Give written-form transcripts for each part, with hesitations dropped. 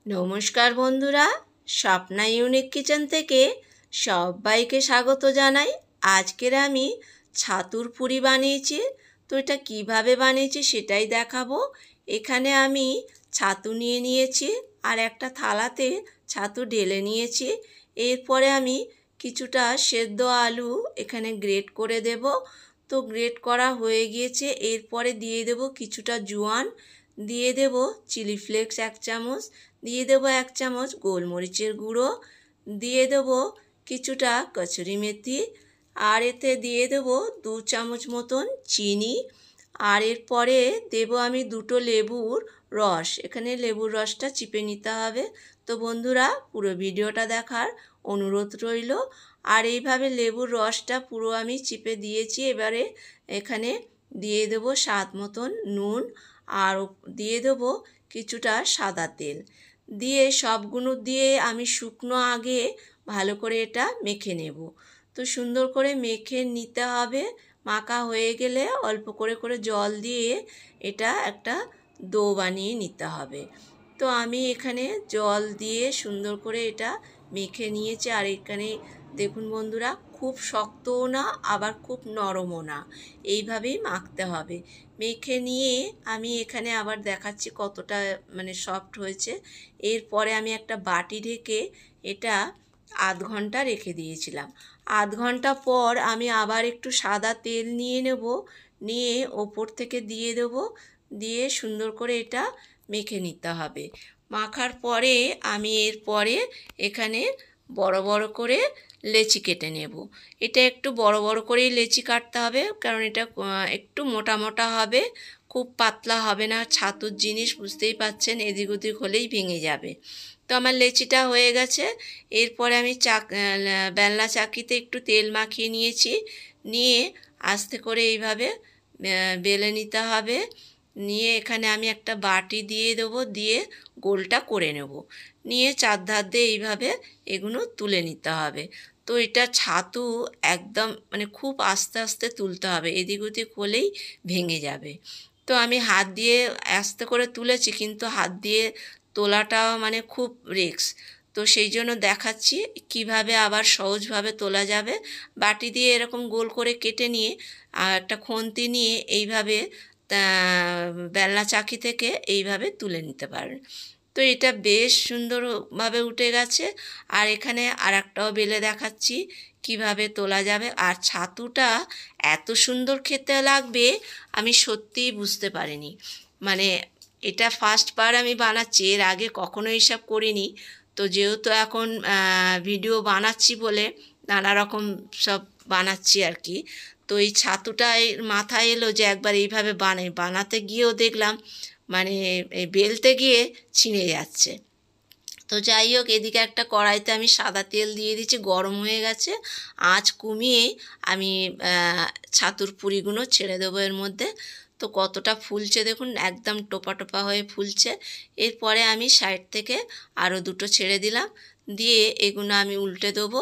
নমস্কার বন্ধুরা, Swapna unique kitchen থেকে সবাইকে স্বাগত জানাই। আজকের আমি ছাতুর পুরি বানিয়েছি। তো এটা কিভাবে বানিয়েছি সেটাই দেখাবো। এখানে আমি ছাতু নিয়ে নিয়েছি আর একটা থালাতে ছাতু ঢেলে নিয়েছি। এরপরে আমি কিছুটা সেদ্ধ আলু এখানে গ্রেট করে দেব। তো গ্রেট করা হয়ে গিয়েছে। এরপরে দিয়ে দেব কিছুটা জোয়ান, দিয়ে দেব চিলি ফ্লেক্স 1 চামচ, দিয়ে দেবো 1 চামচ গোলমরিচের গুঁড়ো, দিয়ে দেবো কিছুটা কসুরি মেথি, আর এতে দিয়ে দেবো 2 চামচ মতন চিনি। আর এরপরে দেবো আমি 2টো লেবুর রস। এখানে লেবুর রসটা চিপে নিতে হবে। তো বন্ধুরা, পুরো ভিডিওটা দেখার অনুরোধ রইল। আর এইভাবে লেবুর রসটা পুরো আমি চিপে দিয়েছি। এবারে এখানে দিয়ে দেবো স্বাদ মতন নুন, আর দিয়ে দেবো কিছুটা সাদা তেল। দিয়ে সবগুলো দিয়ে আমি শুকনো আগে ভালো করে এটা মেখে নেব। তো সুন্দর করে মেখে নিতে হবে। মাখা হয়ে গেলে অল্প করে করে জল দিয়ে এটা একটা ডো বানিয়ে নিতে হবে। তো আমি এখানে জল দিয়ে সুন্দর করে এটা মেখে নিয়েছি। আর এখানে দেখুন বন্ধুরা, খুব শক্তও না আবার খুব নরমও না, এইভাবেই মাখতে হবে। মেখে নিয়ে আমি এখানে আবার দেখাচ্ছি কতটা সফট হয়েছে। এরপরে আমি একটা বাটি ঢেকে এটা আধ ঘন্টা রেখে দিয়েছিলাম। আধ ঘন্টা পর আমি আবার একটু সাদা তেল নিয়ে নেব, নিয়ে ওপর থেকে দিয়ে দেবো, দিয়ে সুন্দর করে এটা মেখে নিতে হবে। মাখার পরে আমি এরপরে এখানে বড় বড় করে লেচি কেটে নেব। এটা একটু বড় বড় করেই লেচি কাটতে হবে, কারণ এটা একটু মোটা মোটা হবে, খুব পাতলা হবে না। ছাতুর জিনিস বুঝতেই পাচ্ছেন, এদিক ওদিক হলেই ভেঙে যাবে। তো আমার লেচিটা হয়ে গেছে। এরপরে আমি বেলনা চাকিতে একটু তেল মাখিয়ে নিয়েছি, নিয়ে আস্তে করে এইভাবে বেলে নিতে হবে। নিয়ে এখানে আমি একটা বাটি দিয়ে দেবো, দিয়ে গোলটা করে নেব, নিয়ে চারধার দিয়ে এইভাবে এগুলো তুলে নিতে হবে। তো এটা ছাতু একদম খুব আস্তে আস্তে তুলতে হবে, এদিক ওদিক হলেই ভেঙে যাবে। তো আমি হাত দিয়ে আস্তে করে তুলেছি, কিন্তু হাত দিয়ে তোলাটা খুব রিস্ক। তো সেই জন্য দেখাচ্ছি কিভাবে আবার সহজভাবে তোলা যাবে। বাটি দিয়ে এরকম গোল করে কেটে নিয়ে একটা খুন্তি নিয়ে এইভাবে বেলনা চাকি থেকে এইভাবে তুলে নিতে পারেন। তো এটা বেশ সুন্দরভাবে উঠে গেছে। আর এখানে আর একটাও বেলে দেখাচ্ছি কিভাবে তোলা যাবে। আর ছাতুটা এত সুন্দর খেতে লাগবে আমি সত্যিই বুঝতে পারিনি। এটা ফার্স্টবার আমি বানাচ্ছি, এর আগে কখনো এইসব করিনি। তো যেহেতু এখন ভিডিও বানাচ্ছি বলে নানা রকম সব বানাচ্ছি আর কি। তো এই ছাতুটাই মাথায় এলো যে একবার এইভাবে বানাতে গিয়েও দেখলাম বেলতে গিয়ে ছিঁড়ে যাচ্ছে। তো যাই হোক, এদিকে একটা কড়াইতে আমি সাদা তেল দিয়ে দিচ্ছি, গরম হয়ে গেছে। আঁচ কমিয়ে আমি ছাতুর পুরিগুলো ছেড়ে দেবো এর মধ্যে। তো কতটা ফুলছে দেখুন, একদম টোপা টোপা হয়ে ফুলছে। এরপরে আমি সাইড থেকে আরও 2টো ছেড়ে দিলাম, দিয়ে এগুলো আমি উল্টে দেবো।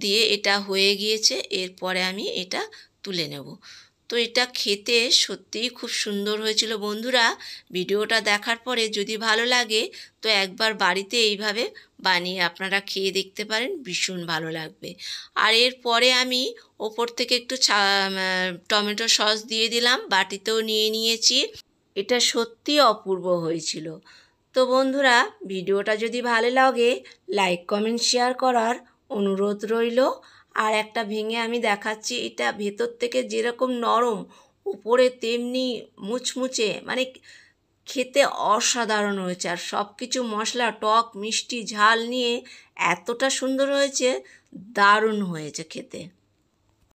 দিয়ে এটা হয়ে গিয়েছে, এরপরে আমি এটা তুলে নেব। তো এটা খেতে সত্যিই খুব সুন্দর হয়েছিল বন্ধুরা। ভিডিওটা দেখার পরে যদি ভালো লাগে তো একবার বাড়িতে এইভাবে বানিয়ে আপনারা খেয়ে দেখতে পারেন, ভীষণ ভালো লাগবে। আর এরপরে আমি ওপর থেকে একটু টমেটো সস দিয়ে দিলাম, বাটিতেও নিয়ে নিয়েছি। এটা সত্যি অপূর্ব হয়েছিল। তো বন্ধুরা, ভিডিওটা যদি ভালো লাগে লাইক কমেন্ট শেয়ার করার অনুরোধ রইল। আর একটা ভেঙে আমি দেখাচ্ছি, এটা ভেতর থেকে যেরকম নরম, উপরে তেমনি মুচমুচে, খেতে অসাধারণ হয়েছে। আর সব কিছু মশলা টক মিষ্টি ঝাল নিয়ে এতটা সুন্দর হয়েছে, দারুণ হয়েছে খেতে।